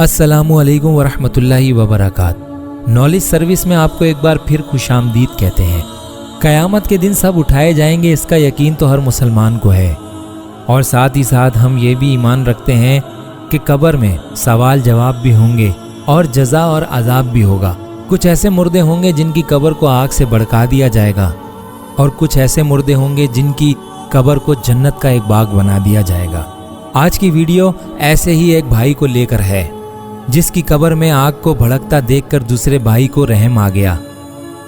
अस्सलामु अलैकुम वरहमतुल्लाहि वबरकातुहू। नॉलेज सर्विस में आपको एक बार फिर खुशामदीद कहते हैं। क़यामत के दिन सब उठाए जाएंगे, इसका यकीन तो हर मुसलमान को है। और साथ ही साथ हम ये भी ईमान रखते हैं कि कब्र में सवाल जवाब भी होंगे और जज़ा और अज़ाब भी होगा। कुछ ऐसे मुर्दे होंगे जिनकी कब्र को आग से भड़का दिया जाएगा और कुछ ऐसे मुर्दे होंगे जिनकी कब्र को जन्नत का एक बाग बना दिया जाएगा। आज की वीडियो ऐसे ही एक भाई को लेकर है जिसकी कब्र में आग को भड़कता देखकर दूसरे भाई को रहम आ गया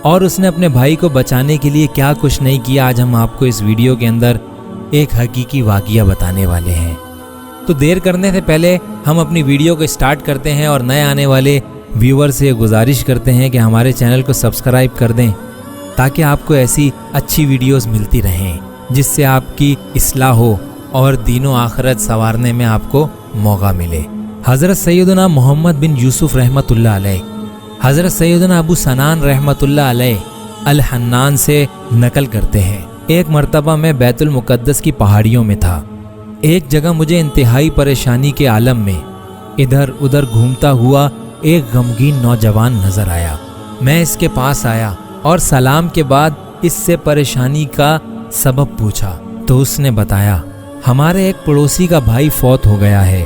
और उसने अपने भाई को बचाने के लिए क्या कुछ नहीं किया। आज हम आपको इस वीडियो के अंदर एक हकीकी वाक़या बताने वाले हैं। तो देर करने से पहले हम अपनी वीडियो को स्टार्ट करते हैं और नए आने वाले व्यूअर से गुजारिश करते हैं कि हमारे चैनल को सब्सक्राइब कर दें ताकि आपको ऐसी अच्छी वीडियोस मिलती रहें जिससे आपकी इस्लाह हो और दीनो आखिरत संवारने में आपको मौका मिले। हज़रत सैयदना मोहम्मद बिन यूसुफ रहमतुल्लाह अलैह, हज़रत सैयदना अबू सनान रहमतुल्लाह अलैह अल हन्नान से नकल करते हैं। एक मर्तबा मैं बैतुल मुक़द्दस की पहाड़ियों में था। एक जगह मुझे इंतहाई परेशानी के आलम में इधर उधर घूमता हुआ एक गमगीन नौजवान नजर आया। मैं इसके पास आया और सलाम के बाद इससे परेशानी का सबब पूछा तो उसने बताया, हमारे एक पड़ोसी का भाई फौत हो गया है,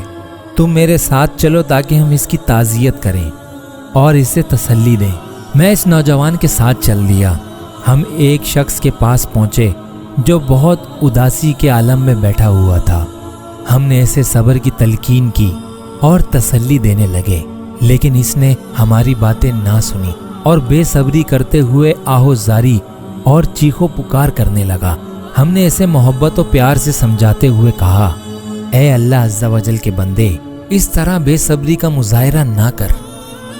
तुम मेरे साथ चलो ताकि हम इसकी ताज़ियत करें और इसे तसल्ली दें। मैं इस नौजवान के साथ चल दिया। हम एक शख्स के पास पहुंचे जो बहुत उदासी के आलम में बैठा हुआ था। हमने इसे सब्र की तलकीन की और तसल्ली देने लगे, लेकिन इसने हमारी बातें ना सुनी और बेसब्री करते हुए आहोजारी और चीखो पुकार करने लगा। हमने इसे मोहब्बत और प्यार से समझाते हुए कहा, ऐ अल्लाह अज़्ज़ा वजल के बंदे, इस तरह बेसब्री का मुजाहिरा ना कर,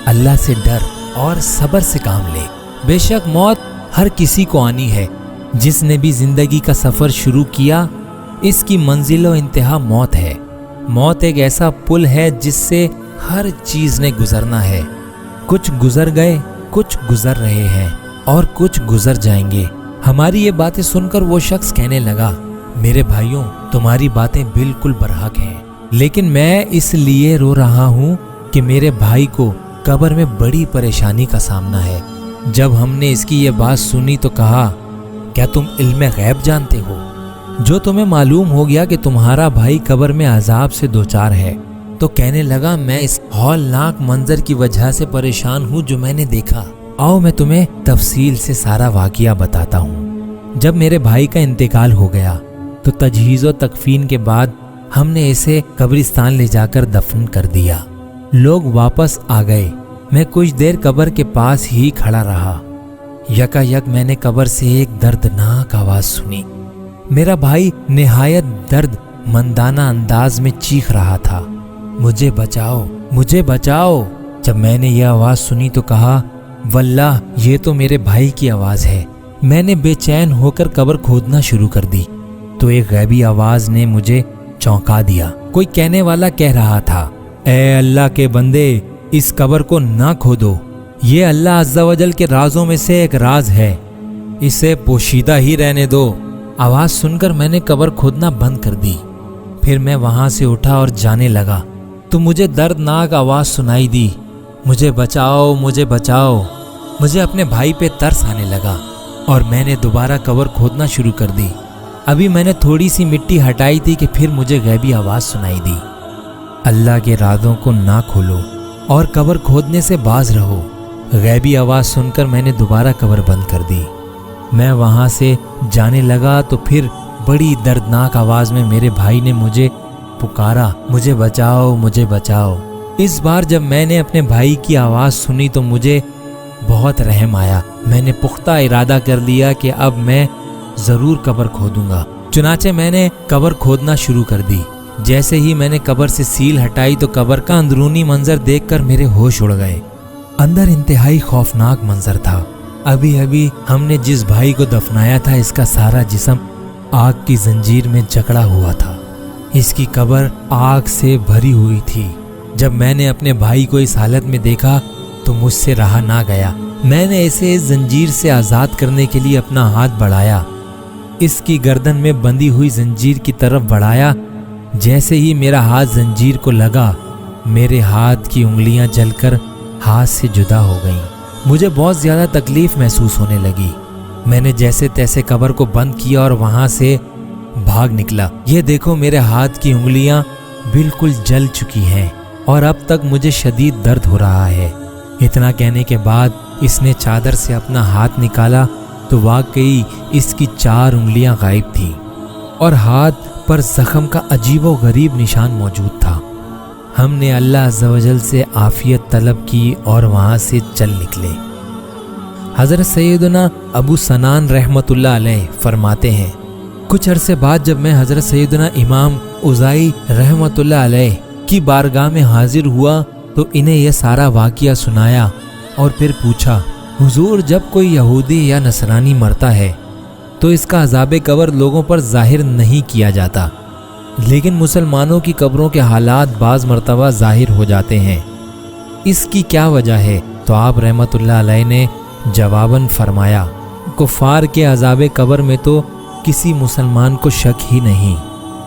अल्लाह से डर और सब्र से काम ले। बेशक मौत हर किसी को आनी है। जिसने भी जिंदगी का सफर शुरू किया इसकी मंजिल व इंतहा मौत है। मौत एक ऐसा पुल है जिससे हर चीज ने गुजरना है। कुछ गुजर गए, कुछ गुजर रहे हैं और कुछ गुजर जाएंगे। हमारी ये बातें सुनकर वो शख्स कहने लगा, मेरे भाइयों, तुम्हारी बातें बिल्कुल बरहक हैं, लेकिन मैं इसलिए रो रहा हूँ कि मेरे भाई को कब्र में बड़ी परेशानी का सामना है। जब हमने इसकी ये बात सुनी तो कहा, क्या तुम इल्म गैब जानते हो? जो तुम्हें मालूम हो गया कि तुम्हारा भाई कब्र में अजाब से दोचार है? तो कहने लगा, मैं इस हौलनाक मंजर की वजह से परेशान हूँ जो मैंने देखा। आओ मैं तुम्हें तफसील से सारा वाक़या बताता हूँ। जब मेरे भाई का इंतकाल हो गया तो तजहीज़ व तकफीन के बाद हमने इसे कब्रिस्तान ले जाकर दफन कर दिया। लोग वापस आ गए। मैं कुछ देर कब्र के पास ही खड़ा रहा। यकायक मैंने कब्र से एक दर्दनाक आवाज़ सुनी। मेरा भाई निहायत दर्द मंदाना अंदाज में चीख रहा था, मुझे बचाओ, मुझे बचाओ। जब मैंने यह आवाज़ सुनी तो कहा, वल्लाह ये तो मेरे भाई की आवाज़ है। मैंने बेचैन होकर कब्र खोदना शुरू कर दी तो एक गैबी आवाज़ ने मुझे चौंका दिया। कोई कहने वाला कह रहा था, ऐ अल्लाह के बंदे, इस कब्र को ना खोदो, ये अल्लाह अज़्ज़ा वजल के राजों में से एक राज है, इसे पोशीदा ही रहने दो। आवाज़ सुनकर मैंने कब्र खोदना बंद कर दी। फिर मैं वहाँ से उठा और जाने लगा तो मुझे दर्दनाक आवाज़ सुनाई दी, मुझे बचाओ, मुझे बचाओ। मुझे अपने भाई पे तरस आने लगा और मैंने दोबारा कब्र खोदना शुरू कर दी। अभी मैंने थोड़ी सी मिट्टी हटाई थी कि फिर मुझे गैबी आवाज़ सुनाई दी, अल्लाह के राज़ों को ना खोलो और कब्र खोदने से बाज रहो। गैबी आवाज़ सुनकर मैंने दोबारा कब्र बंद कर दी। मैं वहाँ से जाने लगा तो फिर बड़ी दर्दनाक आवाज़ में मेरे भाई ने मुझे पुकारा, मुझे बचाओ, मुझे बचाओ। इस बार जब मैंने अपने भाई की आवाज़ सुनी तो मुझे बहुत रहम आया। मैंने पुख्ता इरादा कर लिया कि अब मैं ज़रूर कब्र खोदूंगा। चुनाचे मैंने कब्र खोदना शुरू कर दी। जैसे ही मैंने कब्र से सील हटाई तो कब्र का अंदरूनी मंजर देखकर मेरे होश उड़ गए। अंदर इंतहाई खौफनाक मंजर था। अभी अभी हमने जिस भाई को दफनाया था इसका सारा जिस्म आग की जंजीर में जकड़ा हुआ था। इसकी कब्र आग से भरी हुई थी। जब मैंने अपने भाई को इस हालत में देखा तो मुझसे रहा ना गया। मैंने इसे इस जंजीर से आज़ाद करने के लिए अपना हाथ बढ़ाया, इसकी गर्दन में बंधी हुई जंजीर की तरफ बढ़ाया। जैसे ही मेरा हाथ जंजीर को लगा میرے ہاتھ کی انگلیاں جل کر ہاتھ سے جدا ہو گئیں۔ مجھے بہت زیادہ تکلیف محسوس ہونے لگی۔ میں نے جیسے تیسے قبر کو بند کیا اور وہاں سے بھاگ نکلا۔ یہ دیکھو میرے ہاتھ کی انگلیاں بالکل جل چکی ہیں اور اب تک مجھے شدید درد ہو رہا ہے۔ اتنا کہنے کے بعد اس نے چادر سے اپنا ہاتھ نکالا تو واقعی اس کی 4 انگلیاں غائب تھیں اور ہاتھ پر زخم کا عجیب و غریب نشان موجود تھا۔ ہم نے اللہ عز و جل سے عافیت طلب کی اور وہاں سے چل نکلے۔ حضرت سیدنا ابو سنان رحمۃ اللہ علیہ فرماتے ہیں، کچھ عرصے بعد جب میں حضرت سیدنا امام اوزاعی رحمۃ اللہ علیہ کی بارگاہ میں حاضر ہوا تو انہیں یہ سارا واقعہ سنایا اور پھر پوچھا، حضور جب کوئی یہودی یا نصرانی مرتا ہے تو اس کا عذاب قبر لوگوں پر ظاہر نہیں کیا جاتا، لیکن مسلمانوں کی قبروں کے حالات بعض مرتبہ ظاہر ہو جاتے ہیں، اس کی کیا وجہ ہے؟ تو آپ رحمۃ اللہ علیہ نے جواباً فرمایا، کفار کے عذاب قبر میں تو کسی مسلمان کو شک ہی نہیں،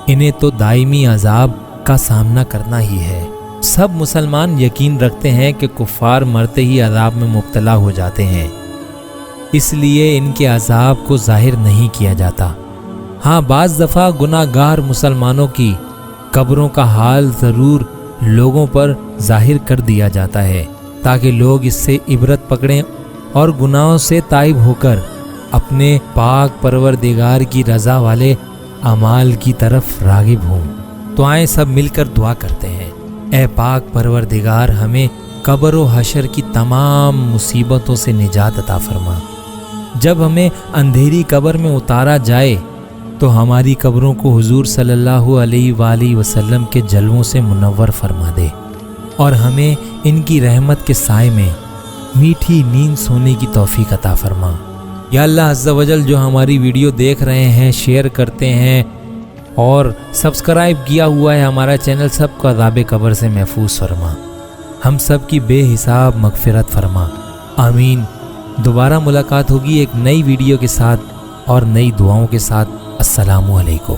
انہیں تو دائمی عذاب کا سامنا کرنا ہی ہے۔ سب مسلمان یقین رکھتے ہیں کہ کفار مرتے ہی عذاب میں مبتلا ہو جاتے ہیں، اس لیے ان کے عذاب کو ظاہر نہیں کیا جاتا۔ ہاں بعض دفعہ گناہ گار مسلمانوں کی قبروں کا حال ضرور لوگوں پر ظاہر کر دیا جاتا ہے تاکہ لوگ اس سے عبرت پکڑیں اور گناہوں سے تائب ہو کر اپنے پاک پروردگار کی رضا والے اعمال کی طرف راغب ہوں۔ تو آئیں سب مل کر دعا کرتے ہیں، اے پاک پروردگار ہمیں قبر و حشر کی تمام مصیبتوں سے نجات عطا فرما۔ جب ہمیں اندھیری قبر میں اتارا جائے تو ہماری قبروں کو حضور صلی اللہ علیہ وآلہ وسلم کے جلووں سے منور فرما دے اور ہمیں ان کی رحمت کے سائے میں میٹھی نیند سونے کی توفیق عطا فرما۔ یا اللہ عز و جل جو ہماری ویڈیو دیکھ رہے ہیں، شیئر کرتے ہیں اور سبسکرائب کیا ہوا ہے ہمارا چینل، سب کو عذاب قبر سے محفوظ فرما، ہم سب کی بے حساب مغفرت فرما، آمین۔ دوبارہ ملاقات ہوگی ایک نئی ویڈیو کے ساتھ اور نئی دعاؤں کے ساتھ۔ السلام علیکم۔